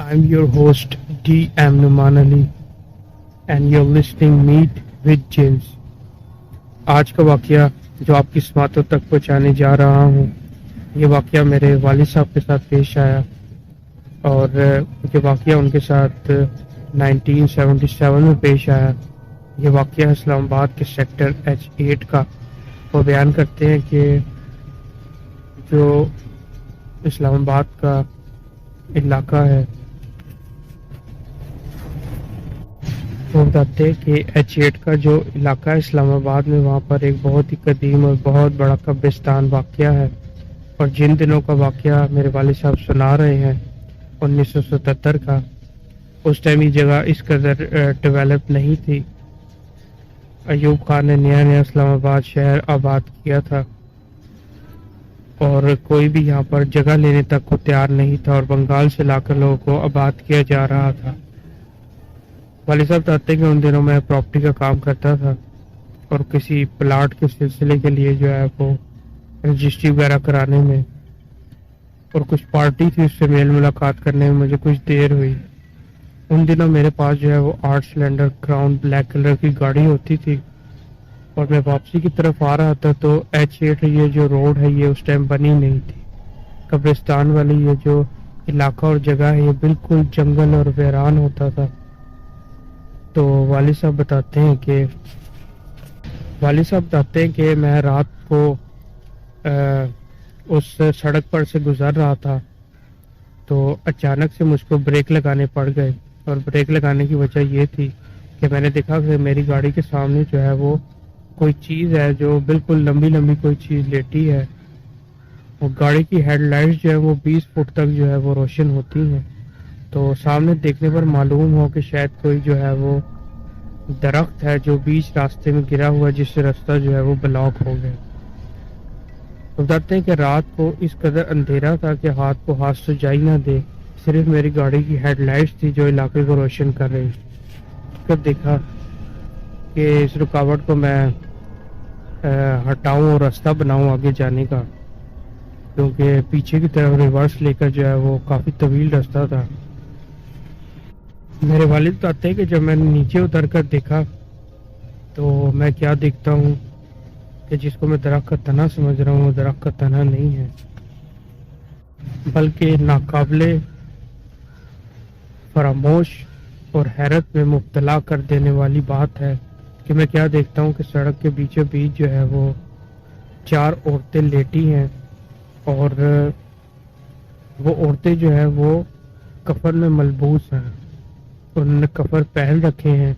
I'm your host DM Numan Ali and you're listening Meet with James. آج کا واقعہ جو آپ کی سماعتوں تک پہنچانے جا رہا ہوں یہ واقعہ میرے والد صاحب کے ساتھ پیش آیا اور یہ واقعہ ان کے ساتھ 1977 میں پیش آیا. یہ واقعہ اسلام آباد کے سیکٹر H8 کا. وہ بیان کرتے ہیں کہ جو اسلام آباد کا علاقہ ہے وہ بتاتے ہیں کہ H8 کا جو علاقہ ہے اسلام آباد میں وہاں پر ایک بہت ہی قدیم اور بہت بڑا قبرستان واقعہ ہے. اور جن دنوں کا واقعہ میرے والد صاحب سنا رہے ہیں 1977 کا، اس ٹائم یہ جگہ اس قدر ڈیولپ نہیں تھی. ایوب خان نے نیا اسلام آباد شہر آباد کیا تھا اور کوئی بھی یہاں پر جگہ لینے تک کو تیار نہیں تھا اور بنگال سے لا کر لوگوں کو آباد کیا جا رہا تھا. والد صاحب بتاتے ہیں کہ ان دنوں میں پراپرٹی کا کام کرتا تھا اور کسی پلاٹ کے سلسلے کے لیے جو ہے وہ رجسٹری وغیرہ کرانے میں اور کچھ پارٹی تھی اس سے میل ملاقات کرنے میں مجھے کچھ دیر ہوئی. ان دنوں میرے پاس جو ہے وہ 8 سلنڈر کراؤن بلیک کلر کی گاڑی ہوتی تھی اور میں واپسی کی طرف آ رہا تھا تو H8 یہ جو روڈ ہے یہ اس ٹائم بنی نہیں تھی. قبرستان والی یہ جو علاقہ اور جگہ ہے یہ بالکل جنگل اور ویران ہوتا تھا. تو والد صاحب بتاتے ہیں کہ میں رات کو اس سڑک پر سے گزر رہا تھا تو اچانک سے مجھ کو بریک لگانے پڑ گئے اور بریک لگانے کی وجہ یہ تھی کہ میں نے دیکھا کہ میری گاڑی کے سامنے جو ہے وہ کوئی چیز ہے جو بالکل لمبی کوئی چیز لیٹی ہے. اور گاڑی کی ہیڈ لائٹس جو ہے وہ 20 فٹ تک جو ہے وہ روشن ہوتی ہیں. تو سامنے دیکھنے پر معلوم ہو کہ شاید کوئی جو ہے وہ درخت ہے جو بیچ راستے میں گرا ہوا جس سے راستہ جو ہے وہ بلاک ہو گیا. بتاتے ہیں کہ رات کو اس قدر اندھیرا تھا کہ ہاتھ کو ہاتھ سجائی نہ دے، صرف میری گاڑی کی ہیڈ لائٹس تھی جو علاقے کو روشن کر رہی. پھر دیکھا کہ اس رکاوٹ کو میں ہٹاؤں اور راستہ بناؤں آگے جانے کا، کیونکہ پیچھے کی طرف ریورس لے کر جو ہے وہ کافی طویل راستہ تھا. میرے والد بتاتے ہیں کہ جب میں نے نیچے اتر کر دیکھا تو میں کیا دیکھتا ہوں کہ جس کو میں درخت کا تنا سمجھ رہا ہوں وہ درخت کا تنا نہیں ہے بلکہ ناقابل فراموش اور حیرت میں مبتلا کر دینے والی بات ہے کہ میں کیا دیکھتا ہوں کہ سڑک کے بیچوں بیچ جو ہے وہ 4 عورتیں لیٹی ہیں اور وہ عورتیں جو ہیں وہ کفن میں ملبوس ہیں. انہوں نے کفن پہن رکھے ہیں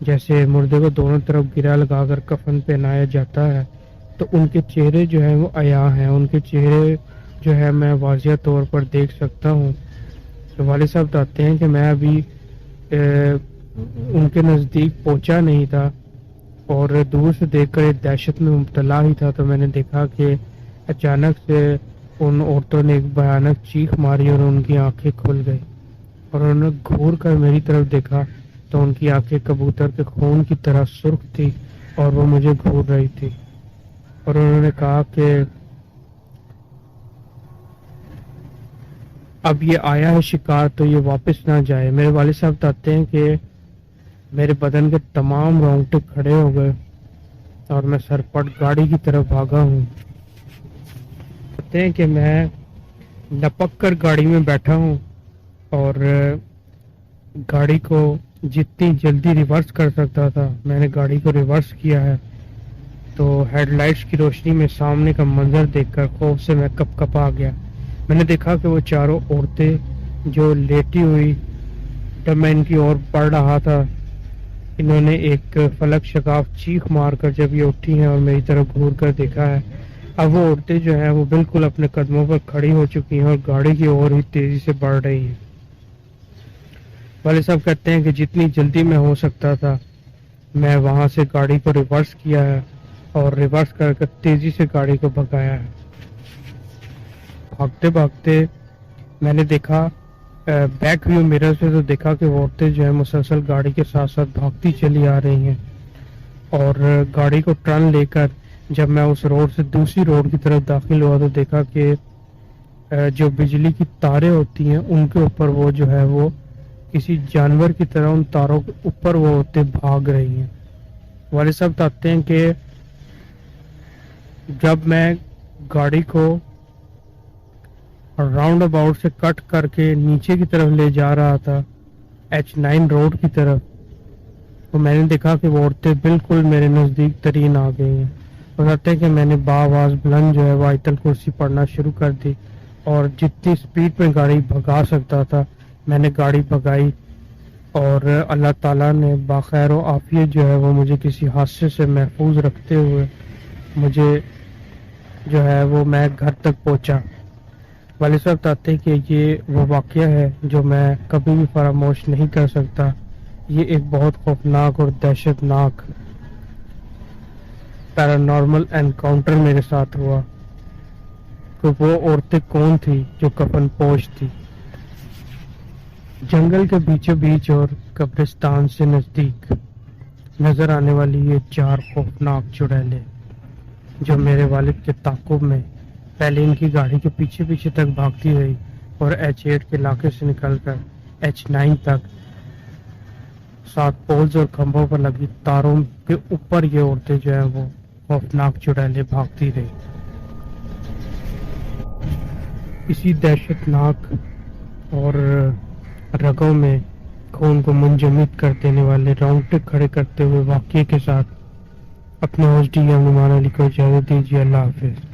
جیسے مردے کو دونوں طرف گرا لگا کر کفن پہنایا جاتا ہے. تو ان کے چہرے جو ہیں وہ عیاں ہیں، ان کے چہرے جو ہے میں واضح طور پر دیکھ سکتا ہوں. تو والد صاحب بتاتے ہیں کہ میں ابھی ان کے نزدیک پہنچا نہیں تھا اور دور سے دیکھ کر ایک دہشت میں مبتلا ہی تھا. تو میں نے دیکھا کہ اچانک سے ان عورتوں نے ایک بھیانک چیخ ماری اور ان کی آنکھیں کھل گئی اور انہوں نے گھور کر میری طرف دیکھا تو ان کی آنکھیں کبوتر کے خون کی طرح سرخ تھی اور وہ مجھے گھور رہی تھی. اور انہوں نے کہا کہ اب یہ آیا ہے شکار تو یہ واپس نہ جائے. میرے والد صاحب بتاتے ہیں کہ میرے بدن کے تمام رونگٹے کھڑے ہو گئے اور میں سرپٹ گاڑی کی طرف بھاگا ہوں. کہتے ہیں کہ میں لپک کر گاڑی میں بیٹھا ہوں اور گاڑی کو جتنی جلدی ریورس کر سکتا تھا میں نے گاڑی کو ریورس کیا ہے. تو ہیڈ لائٹس کی روشنی میں سامنے کا منظر دیکھ کر خوف سے میں کپ کپا گیا. میں نے دیکھا کہ وہ 4 عورتیں جو لیٹی ہوئی جب میں ان کی اور پڑھ رہا تھا انہوں نے ایک فلک شگاف چیخ مار کر جب یہ اٹھی ہیں اور میری طرف گھور کر دیکھا ہے. اب وہ عورتیں جو ہیں وہ بالکل اپنے قدموں پر کھڑی ہو چکی ہیں اور گاڑی کی اور ہی تیزی سے بڑھ رہی ہیں. والد صاحب کہتے ہیں کہ جتنی جلدی میں ہو سکتا تھا میں وہاں سے گاڑی کو ریورس کیا ہے اور ریورس کر کے تیزی سے گاڑی کو بھگایا ہے. بھاگتے بھاگتے میں نے دیکھا بیک ویو میرر سے تو دیکھا کہ وہ عورتیں جو ہیں مسلسل گاڑی کے ساتھ ساتھ بھاگتی چلی آ رہی ہیں اور گاڑی کو ٹرن لے کر جب میں اس روڈ سے دوسری روڈ کی طرف داخل ہوا تو دیکھا کہ جو بجلی کی تاریں ہوتی ہیں ان کے اوپر وہ جو ہے وہ کسی جانور کی طرح ان تاروں کے اوپر وہ ہوتے بھاگ رہی ہیں۔ والد صاحب بتاتے ہیں کہ جب میں گاڑی کو راؤنڈ اباؤٹ سے کٹ کر کے نیچے کی طرف لے جا رہا تھا H9 روڈ کی طرف، تو میں نے دیکھا کہ وہ عورتیں بالکل میرے نزدیک ترین آ گئی ہیں۔ بتاتے ہیں کہ میں نے بآواز بلند جو ہے وہ آیت الکرسی پڑھنا شروع کر دی، اور جتنی سپیڈ میں گاڑی بھگا سکتا تھا میں نے گاڑی بھگائی، اور اللہ تعالیٰ نے باخیر و عافیت جو ہے وہ مجھے کسی حادثے سے محفوظ رکھتے ہوئے مجھے جو ہے وہ میں گھر تک پہنچا۔ والد صاحب بتاتے ہیں کہ یہ وہ واقعہ ہے جو میں کبھی بھی فراموش نہیں کر سکتا۔ یہ ایک بہت خوفناک اور دہشت ناک پیرانارمل انکاؤنٹر میرے ساتھ ہوا کہ وہ عورتیں کون تھی جو کفن پوش تھی۔ جنگل کے بیچوں بیچ اور قبرستان سے نزدیک نظر آنے والی یہ 4 خوفناک چڑیلیں جو میرے والد کے تعاقب میں پہلے ان کی گاڑی کے پیچھے پیچھے تک بھاگتی رہی اور H8 کے علاقے سے نکل کر H9 تک 7 پولز اور کھمبوں پر لگی تاروں کے اوپر یہ عورتیں جو ہیں وہ خوفناک چڑیلیں بھاگتی رہی۔ اسی دہشت ناک اور رگوں میں خون کو منجمد کر دینے والے رونگٹے کھڑے کرتے ہوئے واقعے کے ساتھ اپنے ہوسٹ ڈی ایم نعمان علی کو اجازت دیجیے۔ اللہ حافظ۔